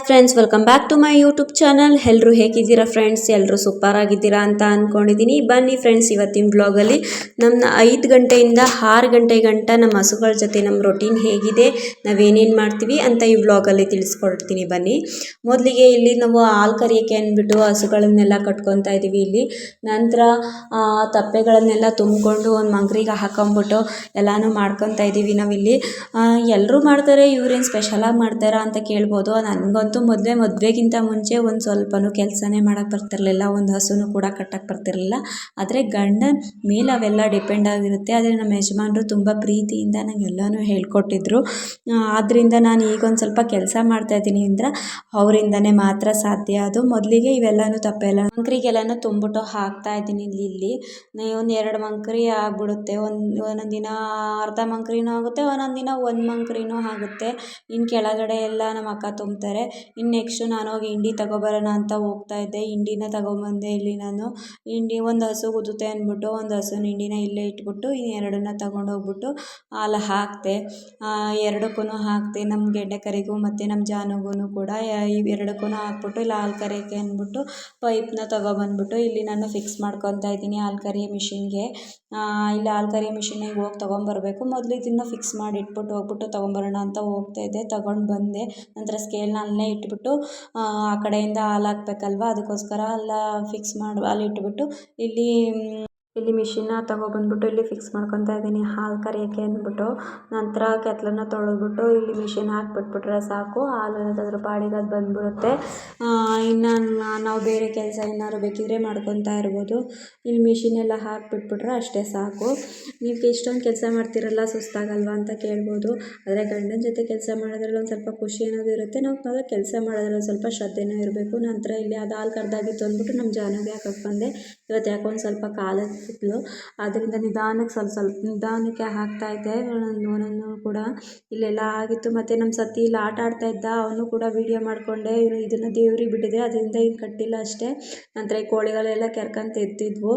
Friends, welcome back to my YouTube channel. ಎಲ್ಲರೂ ಹೇಗಿದ್ದೀರಾ friends? ಎಲ್ಲರೂ ಸೂಪರ್ ಆಗಿದ್ದೀರಾ ಅಂತ ಅಂದ್ಕೊಂಡಿದ್ದೀನಿ. ಬನ್ನಿ ಫ್ರೆಂಡ್ಸ್, ಇವತ್ತಿನ ಬ್ಲಾಗಲ್ಲಿ ನಮ್ಮ 5 ಗಂಟೆಯಿಂದ 6 ಗಂಟೆ ಗಂಟ ನಮ್ಮ ಹಸುಗಳ ಜೊತೆ ನಮ್ಮ ರೊಟೀನ್ ಹೇಗಿದೆ, ನಾವೇನೇನು ಮಾಡ್ತೀವಿ ಅಂತ ಈ ಬ್ಲಾಗಲ್ಲಿ ತಿಳಿಸ್ಕೊಡ್ತೀನಿ. ಬನ್ನಿ, ಮೊದಲಿಗೆ ಇಲ್ಲಿ ನಾವು ಹಾಲು ಕರಿಯೋಕ್ಕೆ ಅಂದ್ಬಿಟ್ಟು ಹಸುಗಳನ್ನೆಲ್ಲ ಕಟ್ಕೊತಾ ಇದ್ದೀವಿ. ಇಲ್ಲಿ ನಂತರ ತಪ್ಪೆಗಳನ್ನೆಲ್ಲ ತುಂಬಿಕೊಂಡು ಒಂದು ಮಂಗ್ರಿಗೆ ಹಾಕೊಂಬಿಟ್ಟು ಎಲ್ಲನೂ ಮಾಡ್ಕೊತಾ ಇದ್ದೀವಿ ನಾವಿಲ್ಲಿ. ಎಲ್ಲರೂ ಮಾಡ್ತಾರೆ, ಇವ್ರೇನು ಸ್ಪೆಷಲಾಗಿ ಮಾಡ್ತಾರಾ ಅಂತ ಕೇಳ್ಬೋದು. ನನಗಂತೂ ಮದುವೆಗಿಂತ ಮುಂಚೆ ಒಂದು ಸ್ವಲ್ಪನೂ ಕೆಲಸನೇ ಮಾಡೋಕ್ಕೆ ಬರ್ತಿರಲಿಲ್ಲ, ಒಂದು ಹಸುನು ಕೂಡ ಕಟ್ಟಕ್ಕೆ ಬರ್ತಿರಲಿಲ್ಲ. ಆದರೆ ಗಂಡನ ಮೇಲೆ ಅವೆಲ್ಲ ಡಿಪೆಂಡ್ ಆಗಿರುತ್ತೆ. ಆದರೆ ನಮ್ಮ ಯಜಮಾನರು ತುಂಬ ಪ್ರೀತಿಯಿಂದ ನಂಗೆ ಎಲ್ಲನೂ ಹೇಳ್ಕೊಟ್ಟಿದ್ರು. ಆದ್ದರಿಂದ ನಾನು ಈಗ ಒಂದು ಸ್ವಲ್ಪ ಕೆಲಸ ಮಾಡ್ತಾಯಿದ್ದೀನಿ ಅಂದರೆ ಅವರಿಂದನೇ ಮಾತ್ರ ಸಾಧ್ಯ. ಅದು ಮೊದಲಿಗೆ ಇವೆಲ್ಲನೂ ತಪ್ಪೆಲ್ಲ ಮಂಕ್ರಿಗೆಲ್ಲನೂ ತುಂಬಿಟ್ಟು ಹಾಕ್ತಾಯಿದ್ದೀನಿ. ಇಲ್ಲಿ ಒಂದು 2 ಮಂಕ್ರಿ ಆಗಿಬಿಡುತ್ತೆ. ಒಂದೊಂದು ದಿನ ಅರ್ಧ ಮಂಕ್ರಿನೂ ಆಗುತ್ತೆ, ಒಂದೊಂದು ದಿನ 1 ಮಂಕ್ರಿನೂ ಆಗುತ್ತೆ. ಇನ್ನು ಕೆಳಗಡೆ ಎಲ್ಲ ನಮ್ಮ ಅಕ್ಕ ತುಂಬ್ತಾರೆ. ಇನ್ನು ನೆಕ್ಸ್ಟು ನಾನು ಹೋಗಿ ಹಿಂಡಿ ತಗೊಬರೋಣ ಅಂತ ಹೋಗ್ತಾಯಿದ್ದೆ. ಹಿಂಡಿನ ತಗೊಂಬಂದೆ. ಇಲ್ಲಿ ನಾನು ಹಿಂಡಿ ಒಂದು ಹಸು ಉದುತ್ತೆ ಅಂದ್ಬಿಟ್ಟು ಒಂದು ಹಸುನ ಹಿಂಡಿನ ಇಲ್ಲೇ ಇಟ್ಬಿಟ್ಟು ಇನ್ನೆರಡನ್ನ ತಗೊಂಡೋಗ್ಬಿಟ್ಟು ಹಾಲು ಹಾಕಿದೆ. ಎರಡಕ್ಕೂ ಹಾಕಿದೆ, ನಮ್ಮ ಗೆಡ್ಡೆ ಕರಿಗೂ ಮತ್ತು ನಮ್ಮ ಜಾನುಗೂ ಕೂಡ ಇವೆರಡಕ್ಕೂ ಹಾಕ್ಬಿಟ್ಟು ಇಲ್ಲಿ ಹಾಲು ಕರಿಯೋಕ್ಕೆ ಅಂದ್ಬಿಟ್ಟು ಪೈಪ್ನ ತಗೊಬಂದ್ಬಿಟ್ಟು ಇಲ್ಲಿ ನಾನು ಫಿಕ್ಸ್ ಮಾಡ್ಕೊತಾ ಇದ್ದೀನಿ ಹಾಲು ಕರಿಯೋ ಮಿಷಿನ್ಗೆ. ಇಲ್ಲಿ ಹಾಲು ಕರಿಯೋ ಮಿಷಿನಿಗೆ ಹೋಗಿ ತೊಗೊಂಬರ್ಬೇಕು. ಮೊದಲು ಇದನ್ನು ಫಿಕ್ಸ್ ಮಾಡಿ ಇಟ್ಬಿಟ್ಟು ಹೋಗ್ಬಿಟ್ಟು ತೊಗೊಂಬರೋಣ ಅಂತ ಹೋಗ್ತಾಯಿದ್ದೆ. ತಗೊಂಡು ಬಂದೆ. ನಂತರ ಸ್ಕೇಲ್ನ ಅಲ್ಲೇ ಇಟ್ಬಿಟ್ಟು ಆ ಕಡೆಯಿಂದ ಹಾಲು ಹಾಕ್ಬೇಕಲ್ವ, ಅದಕ್ಕೋಸ್ಕರ ಎಲ್ಲ ಫಿಕ್ಸ್ ಮಾಡಿ ಅಲ್ಲಿ ಇಟ್ಬಿಟ್ಟು ಇಲ್ಲಿ ಮಿಷಿನ್ನ ತಗೊಬಂದ್ಬಿಟ್ಟು ಇಲ್ಲಿ ಫಿಕ್ಸ್ ಮಾಡ್ಕೊತಾ ಇದ್ದೀನಿ ಹಾಲು ಕರಿಯೋಕ್ಕೆ ಅಂದ್ಬಿಟ್ಟು. ನಂತರ ಕೆತ್ತಲನ್ನ ತೊಳೆದ್ಬಿಟ್ಟು ಇಲ್ಲಿ ಮಿಷಿನ್ ಹಾಕ್ಬಿಟ್ಬಿಟ್ರೆ ಸಾಕು, ಹಾಲು ಅದ್ರ ಪಾಡಿಗೆ ಅದು ಬಂದ್ಬಿಡುತ್ತೆ. ಇನ್ನು ನಾವು ಬೇರೆ ಕೆಲಸ ಏನಾದ್ರು ಬೇಕಿದ್ರೆ ಮಾಡ್ಕೊತಾ ಇರ್ಬೋದು. ಇಲ್ಲಿ ಮಿಷಿನೆಲ್ಲ ಹಾಕಿಬಿಟ್ಬಿಟ್ರೆ ಅಷ್ಟೇ ಸಾಕು. ನೀವು ಇಷ್ಟೊಂದು ಕೆಲಸ ಮಾಡ್ತಿರಲ್ಲ, ಸುಸ್ತಾಗಲ್ವಾ ಅಂತ ಕೇಳ್ಬೋದು. ಆದರೆ ಗಂಡನ ಜೊತೆ ಕೆಲಸ ಮಾಡೋದ್ರಲ್ಲಿ ಒಂದು ಸ್ವಲ್ಪ ಖುಷಿ ಅನ್ನೋದು ಇರುತ್ತೆ. ನಾವು ಕೆಲಸ ಮಾಡೋದ್ರಲ್ಲಿ ಸ್ವಲ್ಪ ಶ್ರದ್ಧೆನೂ ಇರಬೇಕು. ನಂತರ ಇಲ್ಲಿ ಅದು ಹಾಲು ಕರೆದಾಗಿತ್ತು ಅಂದ್ಬಿಟ್ಟು ನಮ್ಮ ಜಾನುಗೆ ಹಾಕಕ್ಕೆ ಬಂದೆ. ಇವತ್ತು ಯಾಕೋ ಒಂದು ಸ್ವಲ್ಪ ಕಾಲಿತ್ತು, ಆದ್ದರಿಂದ ನಿಧಾನಕ್ಕೆ ನಿಧಾನಕ್ಕೆ ಹಾಕ್ತಾಯಿದ್ದೆ ಒಂದೊಂದು ಕೂಡ. ಇಲ್ಲೆಲ್ಲ ಆಗಿತ್ತು. ಮತ್ತು ನಮ್ಮ ಸತಿ ಇಲ್ಲಿ ಆಟ ಆಡ್ತಾಯಿದ್ದ, ಅವನು ಕೂಡ ವೀಡಿಯೋ ಮಾಡಿಕೊಂಡೆ. ಇದನ್ನು ದೇವ್ರಿಗೆ ಬಿಟ್ಟಿದೆ, ಅದರಿಂದ ಇದು ಕಟ್ಟಿಲ್ಲ ಅಷ್ಟೇ. ನಂತರ ಈ ಕೋಳಿಗಳೆಲ್ಲ ಕೆರ್ಕಂತ ಎತ್ತಿದ್ವು.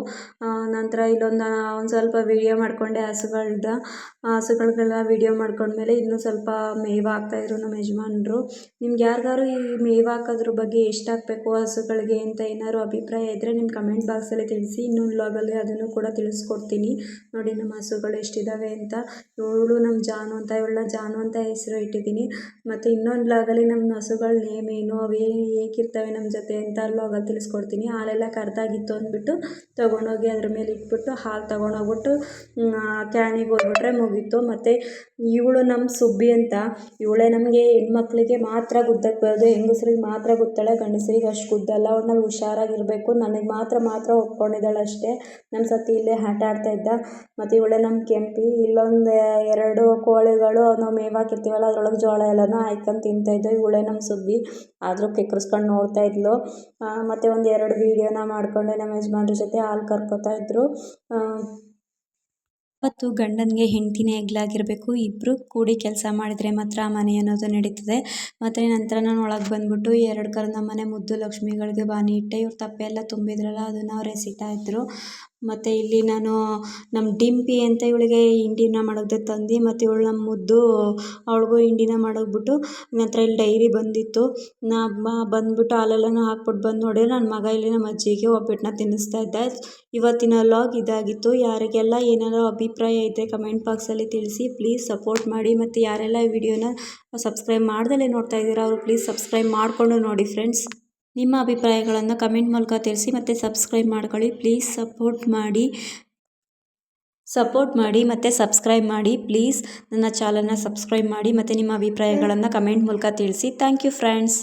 ನಂತರ ಇಲ್ಲೊಂದು ಸ್ವಲ್ಪ ವೀಡಿಯೋ ಮಾಡಿಕೊಂಡೆ ಹಸುಗಳಿಗೆಲ್ಲ ವೀಡಿಯೋ ಮಾಡ್ಕೊಂಡ್ಮೇಲೆ ಇನ್ನೂ ಸ್ವಲ್ಪ ಮೇವು ಹಾಕ್ತಾಯಿದ್ರು ನಮ್ಮ ಯಜಮಾನರು. ನಿಮ್ಗೆ ಯಾರಿಗಾರು ಈ ಮೇವು ಹಾಕೋದ್ರ ಬಗ್ಗೆ ಎಷ್ಟು ಹಾಕಬೇಕು ಹಸುಗಳಿಗೆ ಅಂತ ಏನಾದ್ರು ಅಭಿಪ್ರಾಯ ಇದ್ದರೆ ನಿಮ್ಮ ಕಮೆಂಟ್ ಬಾಕ್ಸಲ್ಲಿ ತಿಳಿಸಿ. ಇನ್ನೊಂದು ವ್ಲಾಗಲ್ಲಿ ಅದನ್ನು ಕೂಡ ತಿಳಿಸ್ಕೊಡ್ತೀನಿ. ನೋಡಿ ನಮ್ಮ ಹಸುಗಳು ಎಷ್ಟಿದ್ದಾವೆ ಅಂತ. ಇವಳು ನಮ್ಮ ಜಾನು ಅಂತ, ಇವಳನ್ನ ಜಾನು ಅಂತ ಹೆಸರು ಇಟ್ಟಿದ್ದೀನಿ. ಮತ್ತು ಇನ್ನೊಂದು ವ್ಲಾಗಲ್ಲಿ ನಮ್ಮ ಹಸುಗಳ ನೇಮ್ ಏನು, ಅವೇ ಹೇಗಿರ್ತವೆ ನಮ್ಮ ಜೊತೆ ಅಂತ ವ್ಲಾಗಲ್ಲಿ ತಿಳಿಸ್ಕೊಡ್ತೀನಿ. ಹಾಲೆಲ್ಲ ಕರೆದಾಗಿತ್ತು ಅಂದ್ಬಿಟ್ಟು ತೊಗೊಂಡೋಗಿ ಅದ್ರ ಮೇಲೆ ಇಟ್ಬಿಟ್ಟು ಹಾಲು ತೊಗೊಂಡೋಗ್ಬಿಟ್ಟು ಕ್ಯಾನಿಗೆ ಹೋಗ್ಬಿಟ್ರೆ ಮುಗೀತು. ಮತ್ತು ಇವಳು ನಮ್ಮ ಸುಬ್ಬಿ ಅಂತ, ಇವಳೇ ನಮಗೆ ಹೆಣ್ಮಕ್ಳಿಗೆ ಮಾತ್ರ ಗುದ್ದಕ್ಕೆ ಬರೋದು, ಹೆಂಗಸ್ರಿಗೆ ಮಾತ್ರ ಗುತ್ತಾಳೆ, ಗಂಡಸರಿಗೆ ಅಷ್ಟು ಗುದ್ದಲ್ಲ. ಅವಳು ಹುಷಾರಾಗಿರಬೇಕು. ನನಗೆ ಮಾತ್ರ ಒಪ್ಕೊಂಡಿದ್ದಾಳೆ ಅಷ್ಟೇ. ನಮ್ಮ ಸತಿ ಇಲ್ಲೇ ಆಟ ಆಡ್ತಾಯಿದ್ದ. ಮತ್ತು ಇವಳೇ ನಮ್ಮ ಕೆಂಪಿ. ಇಲ್ಲೊಂದು 2 ಕೋಳಿಗಳು ನಾವು ಮೇವು ಹಾಕಿರ್ತೀವಲ್ಲ ಅದ್ರೊಳಗೆ ಜೋಳ ಎಲ್ಲನೂ ಹಾಯ್ಕೊಂಡು ತಿಂತಾಯಿದ್ದವು. ಇವಳೇ ನಮ್ಮ ಸುಬ್ಬಿ. ಆದರೂ ಕೆಕ್ಕರಿಸ್ಕೊಂಡು ನೋಡ್ತಾ ಇದ್ಲು. ಮತ್ತು ಒಂದು 2 ವೀಡಿಯೋನ ಮಾಡಿಕೊಂಡೆ. ನಮ್ಮ ಯಜಮಾನ್ರ ಜೊತೆ ಹಾಲು ಕರ್ಕೋತಾ ಇದ್ದರು. ಮತ್ತು ಗಂಡನಿಗೆ ಹೆಂಡ್ತಿನೇ ಹೆಗ್ಲಾಗಿರಬೇಕು. ಇಬ್ಬರು ಕೂಡಿ ಕೆಲಸ ಮಾಡಿದರೆ ಮಾತ್ರ ಮನೆ ಅನ್ನೋದು ನಡೀತದೆ. ಮತ್ತು ನಂತರ ನಾನು ಒಳಗೆ ಬಂದ್ಬಿಟ್ಟು 2 ಕರು ನಮ್ಮ ಮನೆ ಮುದ್ದು ಲಕ್ಷ್ಮಿಗಳಿಗೆ ಬಾನಿ ಇಟ್ಟೆ. ಇವ್ರು ತಪ್ಪೆ ಎಲ್ಲ ತುಂಬಿದ್ರಲ್ಲ ಅದನ್ನು ಅವ್ರು ಎಸಿತಾ ಇದ್ದರು. ಮತ್ತು ಇಲ್ಲಿ ನಾನು ನಮ್ಮ ಡಿಂಪಿ ಅಂತ ಇವಳಿಗೆ ಹಿಂಡಿನ ಮಾಡೋದು ತಂದು, ಮತ್ತು ಇವಳು ನಮ್ಮ ಮುದ್ದು ಅವಳಿಗೂ ಹಿಂಡಿನ ಮಾಡೋಗ್ಬಿಟ್ಟು ನಂತರ ಇಲ್ಲಿ ಡೈರಿ ಬಂದಿತ್ತು. ಬಂದ್ಬಿಟ್ಟು ಹಾಲೆಲ್ಲನೂ ಹಾಕ್ಬಿಟ್ಟು ಬಂದು ನೋಡಿ ನನ್ನ ಮಗ ಇಲ್ಲಿ ನಮ್ಮ ಅಜ್ಜಿಗೆ ಒಬ್ಬಟ್ಟನ್ನ ತಿನ್ನಿಸ್ತಾ ಇದ್ದ. ಇವತ್ತಿನ ವ್ಲಾಗ್ ಇದಾಗಿತ್ತು. ಯಾರಿಗೆಲ್ಲ ಏನಾದರೂ ಅಭಿಪ್ರಾಯ ಇದ್ದರೆ ಕಮೆಂಟ್ ಬಾಕ್ಸಲ್ಲಿ ತಿಳಿಸಿ. ಪ್ಲೀಸ್ ಸಪೋರ್ಟ್ ಮಾಡಿ. ಮತ್ತು ಯಾರೆಲ್ಲ ಈ ವಿಡಿಯೋನ ಸಬ್ಸ್ಕ್ರೈಬ್ ಮಾಡ್ದಲೇ ನೋಡ್ತಾ ಇದ್ದೀರಾ ಅವರು ಪ್ಲೀಸ್ ಸಬ್ಸ್ಕ್ರೈಬ್ ಮಾಡಿಕೊಂಡು ನೋಡಿ ಫ್ರೆಂಡ್ಸ್. ನಿಮ್ಮ ಅಭಿಪ್ರಾಯಗಳನ್ನು ಕಮೆಂಟ್ ಮೂಲಕ ತಿಳಿಸಿ ಮತ್ತು ಸಬ್ಸ್ಕ್ರೈಬ್ ಮಾಡ್ಕೊಳ್ಳಿ. ಪ್ಲೀಸ್ ಸಪೋರ್ಟ್ ಮಾಡಿ ಮತ್ತು ಸಬ್ಸ್ಕ್ರೈಬ್ ಮಾಡಿ. ಪ್ಲೀಸ್ ನನ್ನ ಚಾನಲ್ನ ಸಬ್ಸ್ಕ್ರೈಬ್ ಮಾಡಿ ಮತ್ತು ನಿಮ್ಮ ಅಭಿಪ್ರಾಯಗಳನ್ನು ಕಮೆಂಟ್ ಮೂಲಕ ತಿಳಿಸಿ. Thank you friends.